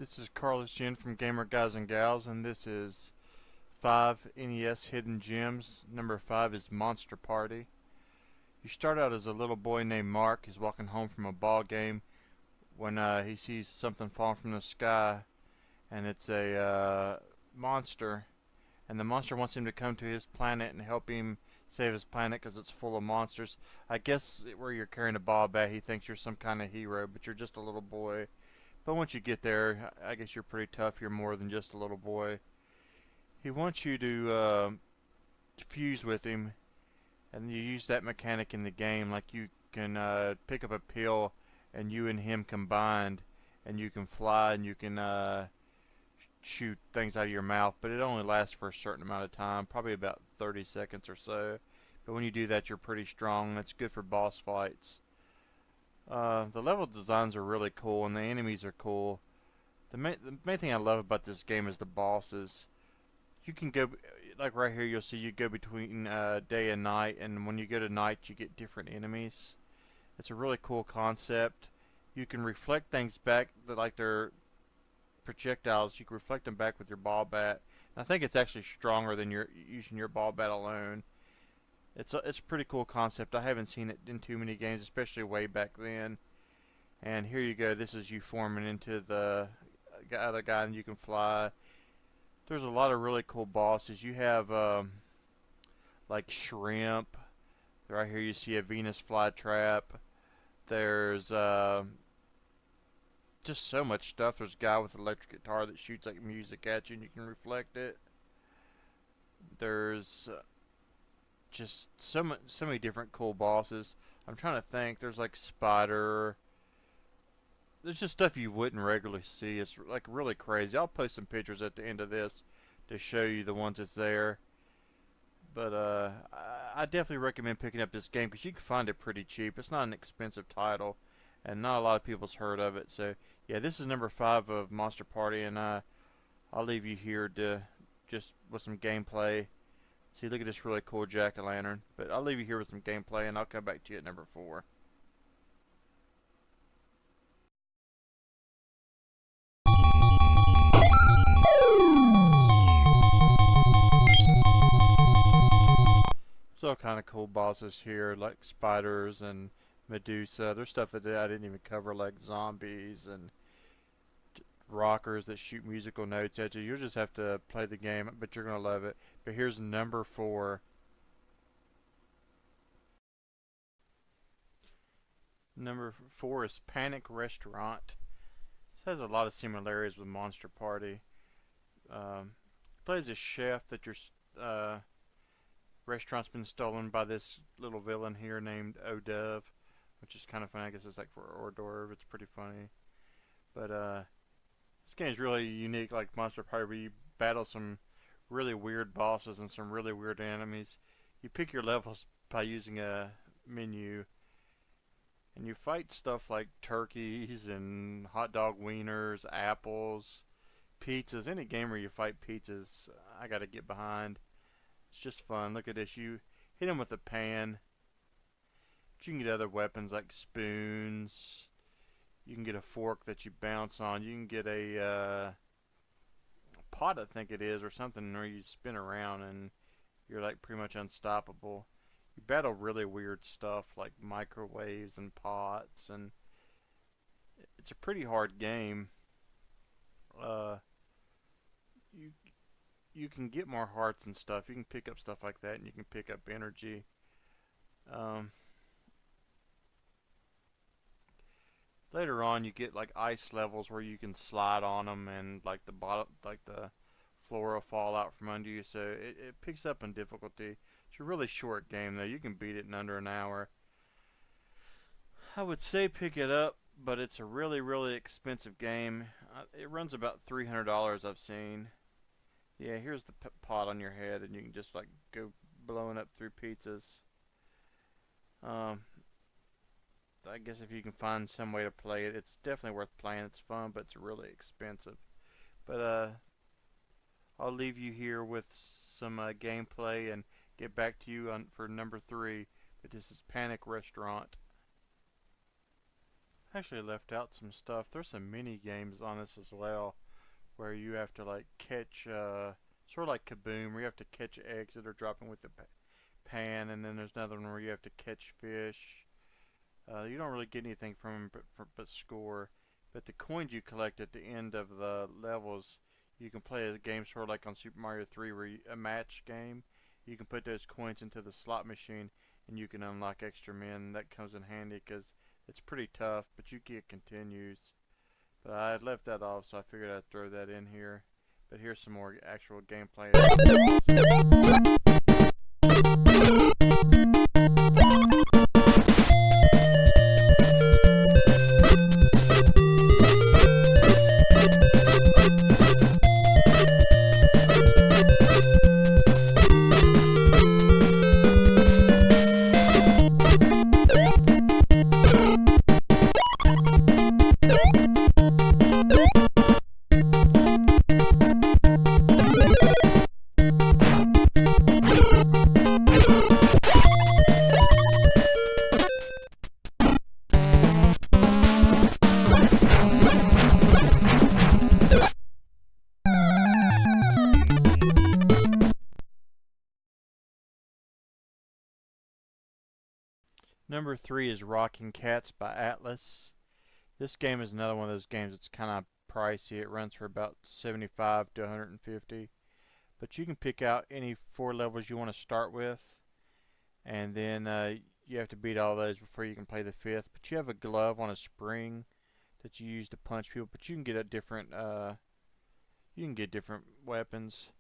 This is Carlos Jen from Gamer Guys and Gals, and this is 5 NES Hidden Gems. Number 5 is Monster Party. You start out as a little boy named Mark. He's walking home from a ball game when he sees something falling from the sky, and it's a monster. And the monster wants him to come to his planet and help him save his planet because it's full of monsters. I guess where you're carrying a ball bat, he thinks you're some kind of hero, but you're just a little boy. But once you get there, I guess you're pretty tough. You're more than just a little boy. He wants you to fuse with him, and you use that mechanic in the game. Like you can pick up a pill, and you and him combined, and you can fly, and you can shoot things out of your mouth. But it only lasts for a certain amount of time, probably about 30 seconds or so. But when you do that, you're pretty strong. That's good for boss fights. The level designs are really cool, and the enemies are cool. The main thing I love about this game is the bosses. You can go, like right here, you'll see you go between day and night, and when you go to night, you get different enemies. It's a really cool concept. You can reflect things back that like they're projectiles. You can reflect them back with your ball bat. And I think it's actually stronger than you're using your ball bat alone. It's a pretty cool concept. I haven't seen it in too many games, especially way back then. And here you go. This is you forming into the other guy, and you can fly. There's a lot of really cool bosses. You have like shrimp. Right here you see a Venus flytrap. There's just so much stuff. There's a guy with an electric guitar that shoots like music at you, and you can reflect it. There's just so many different cool bosses. I'm trying to think. There's like spider. There's just stuff you wouldn't regularly see. It's like really crazy. I'll post some pictures at the end of this to show you the ones that's there. But I definitely recommend picking up this game because you can find it pretty cheap. It's not an expensive title, and not a lot of people's heard of it. So yeah, this is number 5 of Monster Party, and I'll leave you here to just with some gameplay. See, look at this really cool jack-o'-lantern. But I'll leave you here with some gameplay, and I'll come back to you at number 4. There's all kind of cool bosses here, like spiders and Medusa. There's stuff that I didn't even cover, like zombies and rockers that shoot musical notes at you. You'll just have to play the game, but you're going to love it. But here's number 4. Number 4 is Panic Restaurant. This has a lot of similarities with Monster Party. Plays a chef that your restaurant's been stolen by this little villain here named O'Dove, which is kind of funny. I guess it's like for hors d'oeuvre. It's pretty funny. But this game is really unique, like Monster Party, where you battle some really weird bosses and some really weird enemies. You pick your levels by using a menu, and you fight stuff like turkeys and hot dog wieners, apples, pizzas. Any game where you fight pizzas, I gotta get behind. It's just fun. Look at this. You hit him with a pan. But you can get other weapons like spoons. You can get a fork that you bounce on. You can get a pot, I think it is, or something where you spin around and you're like pretty much unstoppable. You battle really weird stuff like microwaves and pots, and it's a pretty hard game. You you can get more hearts and stuff. You can pick up stuff like that, and you can pick up energy. Um, Later on, you get like ice levels where you can slide on them, and like the bottom, like the floor will fall out from under you. So it picks up in difficulty. It's a really short game though. You can beat it in under an hour. I would say pick it up, but it's a really expensive game. It runs about $300 I've seen. Yeah, here's the pot on your head, and you can just like go blowing up through pizzas. Um, I guess if you can find some way to play it, it's definitely worth playing. It's fun, but it's really expensive. But I'll leave you here with some gameplay and get back to you for number 3. But this is Panic Restaurant. I actually left out some stuff. There's some mini games on this as well, where you have to like catch, sort of like Kaboom, where you have to catch eggs that are dropping with the pan, and then there's another one where you have to catch fish. You don't really get anything from them but score. But the coins you collect at the end of the levels, you can play a game sort of like on Super Mario 3, where a match game. You can put those coins into the slot machine, and you can unlock extra men. That comes in handy because it's pretty tough, but you get continues. But I had left that off, so I figured I'd throw that in here. But here's some more actual gameplay. Number 3 is Rocking Cats by Atlus. This game is another one of those games that's kind of pricey. It runs for about 75 to 150. But you can pick out any 4 levels you want to start with, and then you have to beat all those before you can play the 5th. But you have a glove on a spring that you use to punch people. But you can get a different different weapons.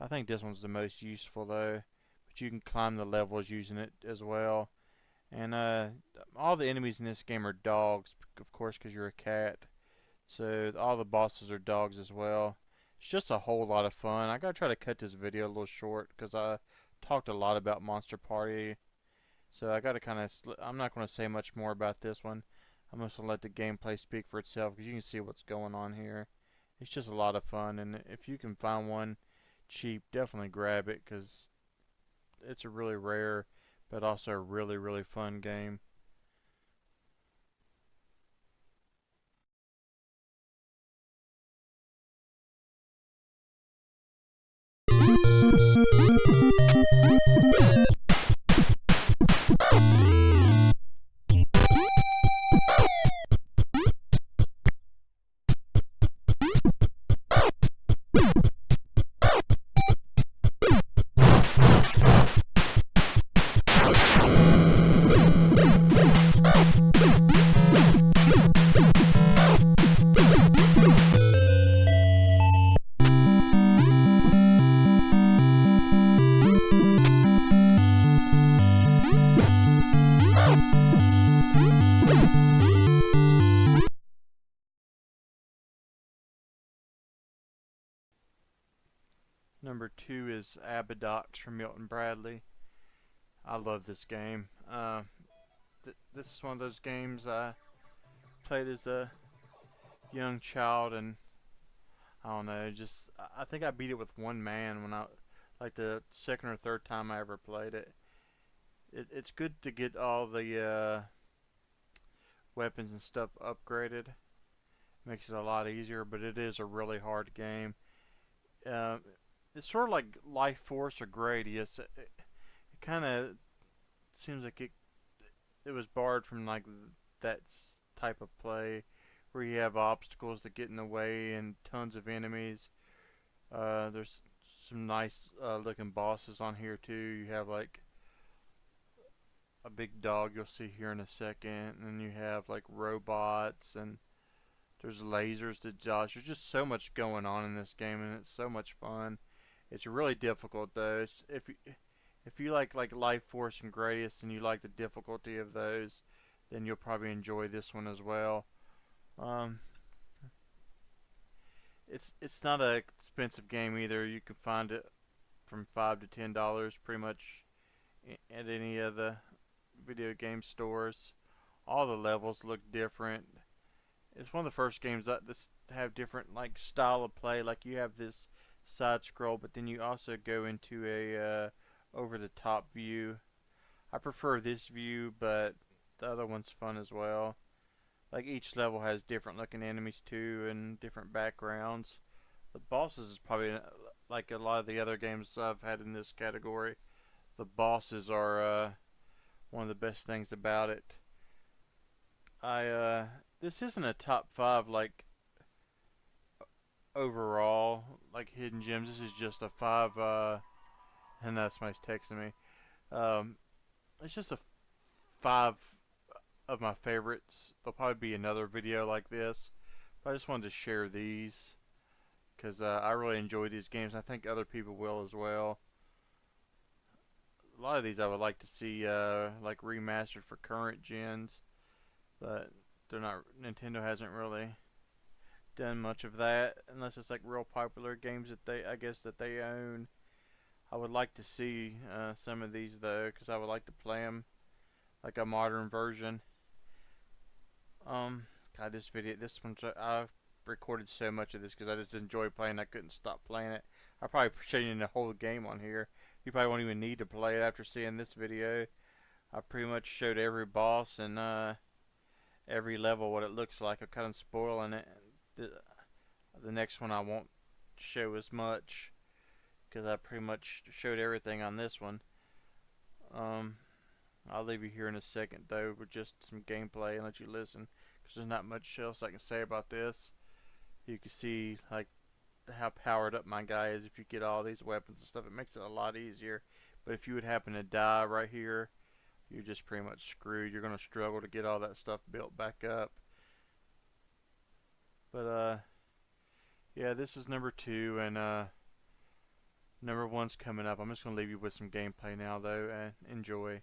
I think this one's the most useful though. But you can climb the levels using it as well. And all the enemies in this game are dogs, of course, because you're a cat. So all the bosses are dogs as well. It's just a whole lot of fun. I gotta try to cut this video a little short because I talked a lot about Monster Party. So I gotta kind of, I'm not going to say much more about this one. I'm just going to let the gameplay speak for itself because you can see what's going on here. It's just a lot of fun, and if you can find one cheap, definitely grab it because it's a really rare but also a really, really fun game. Number 2 is Abba from Milton Bradley. I love this game. This is one of those games I played as a young child, and I don't know, I think I beat it with one man when like the second or third time I ever played it. It's good to get all the weapons and stuff upgraded. Makes it a lot easier, but it is a really hard game. It's sort of like Life Force or Gradius. It kind of seems like it was borrowed from like that type of play where you have obstacles that get in the way and tons of enemies. There's some nice looking bosses on here too. You have like a big dog you'll see here in a second, and you have like robots, and there's lasers to dodge. There's just so much going on in this game, and it's so much fun. It's really difficult though. If you like Life Force and Gradius and you like the difficulty of those, then you'll probably enjoy this one as well. It's not an expensive game either. You can find it from $5 to $10 pretty much at any of the video game stores. All the levels look different. It's one of the first games that have different like style of play. Like you have this side scroll, but then you also go into a over the top view. I prefer this view, but the other one's fun as well. like each level has different looking enemies too and different backgrounds. The bosses is probably like a lot of the other games I've had in this category. The bosses are one of the best things about it. I this isn't a top 5 like overall like hidden gems. This is just a 5 and that's somebody's texting me. Um, it's just a 5 of my favorites. There'll probably be another video like this, but I just wanted to share these because I really enjoy these games. I think other people will as well. A lot of these I would like to see like remastered for current gens, but they're not. Nintendo hasn't really done much of that unless it's like real popular games that I guess that they own. I would like to see some of these though, because I would like to play them like a modern version. God, this one's I've recorded so much of this because I just enjoy playing. I couldn't stop playing it. I probably changing the whole game on here. You probably won't even need to play it after seeing this video. I pretty much showed every boss and every level what it looks like. I'm kind of spoiling it. The next one I won't show as much because I pretty much showed everything on this one. I'll leave you here in a second though with just some gameplay and let you listen because there's not much else I can say about this. You can see like how powered up my guy is if you get all these weapons and stuff. It makes it a lot easier. But if you would happen to die right here, you're just pretty much screwed. You're going to struggle to get all that stuff built back up. But yeah, this is number 2 and number 1's coming up. I'm just going to leave you with some gameplay now though and enjoy.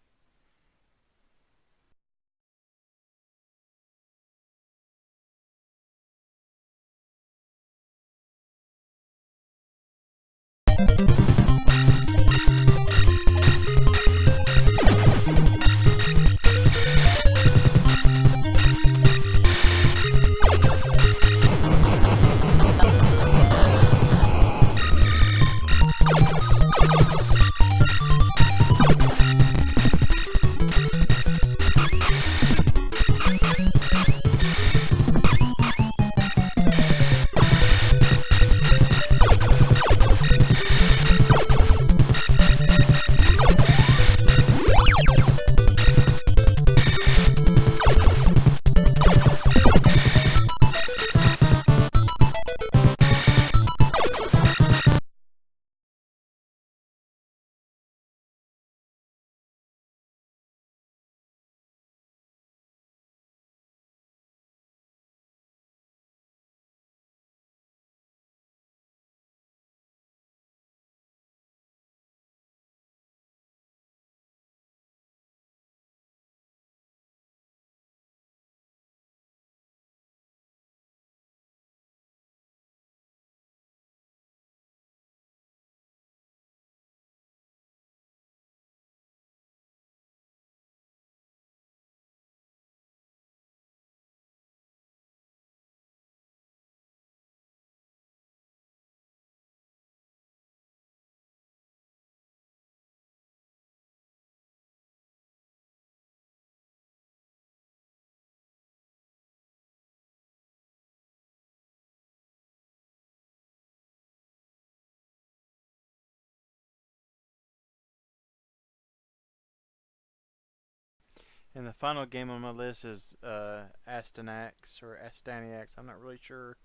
And the final game on my list is Astanax or Astaniax. I'm not really sure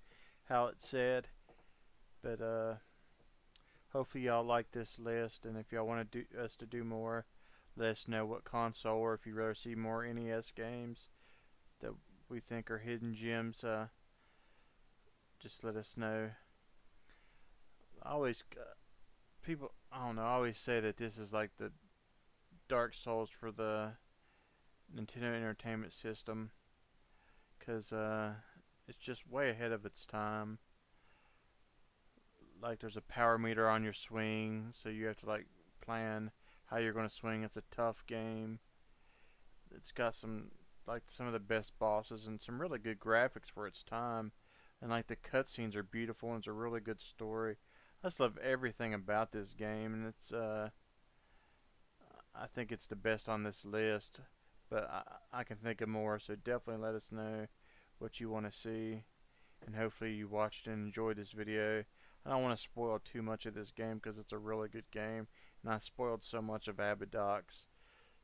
how it's said, but hopefully y'all like this list. And if y'all want us to do more, let us know what console, or if you'd rather see more NES games that we think are hidden gems. Just let us know. I always people I don't know. I always say that this is like the Dark Souls for the Nintendo Entertainment System, because it's just way ahead of its time. Like there's a power meter on your swing, so you have to like plan how you're going to swing. It's a tough game. It's got some of the best bosses and some really good graphics for its time, and like the cutscenes are beautiful and it's a really good story. I just love everything about this game, and it's I think it's the best on this list, but I can think of more, so definitely let us know what you want to see, and hopefully you watched and enjoyed this video. I don't want to spoil too much of this game because it's a really good game, and I spoiled so much of Abba,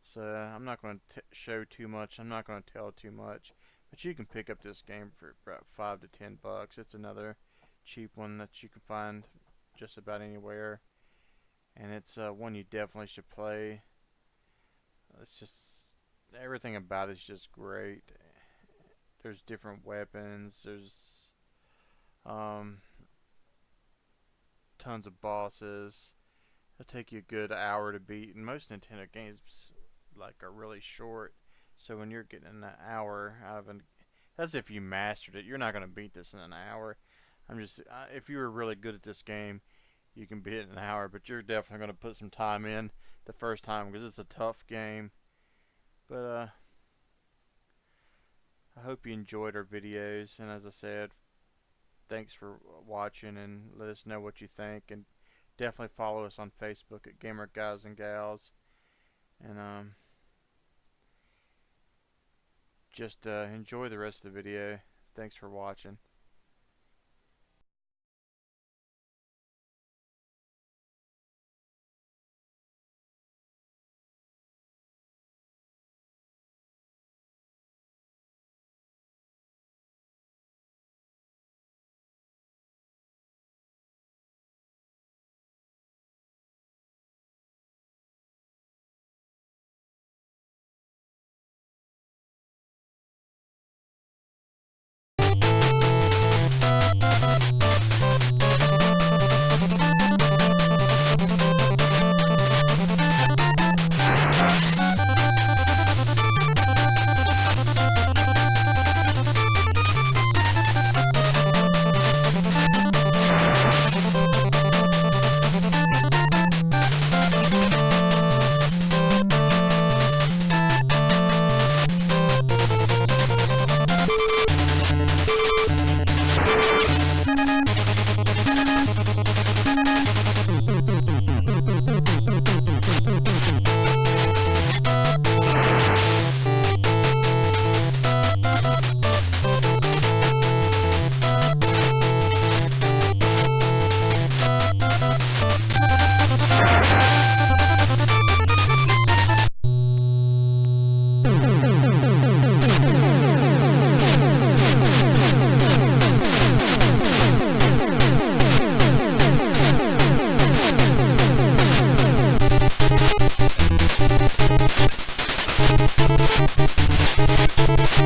so I'm not going to show too much. I'm not going to tell too much, but you can pick up this game for about $5 to $10. It's another cheap one that you can find just about anywhere, and it's one you definitely should play. It's just, everything about it is just great. There's different weapons. There's tons of bosses. It'll take you a good hour to beat, and most Nintendo games are really short. So when you're getting an hour out of that's if you mastered it. You're not gonna beat this in an hour. If you were really good at this game, you can beat it in an hour, but you're definitely gonna put some time in the first time because it's a tough game. But I hope you enjoyed our videos, and as I said, thanks for watching, and let us know what you think, and definitely follow us on Facebook at Gamer Guys and Gals, and just enjoy the rest of the video. Thanks for watching.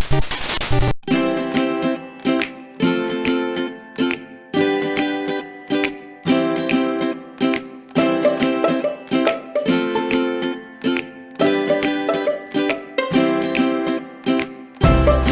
Thank you.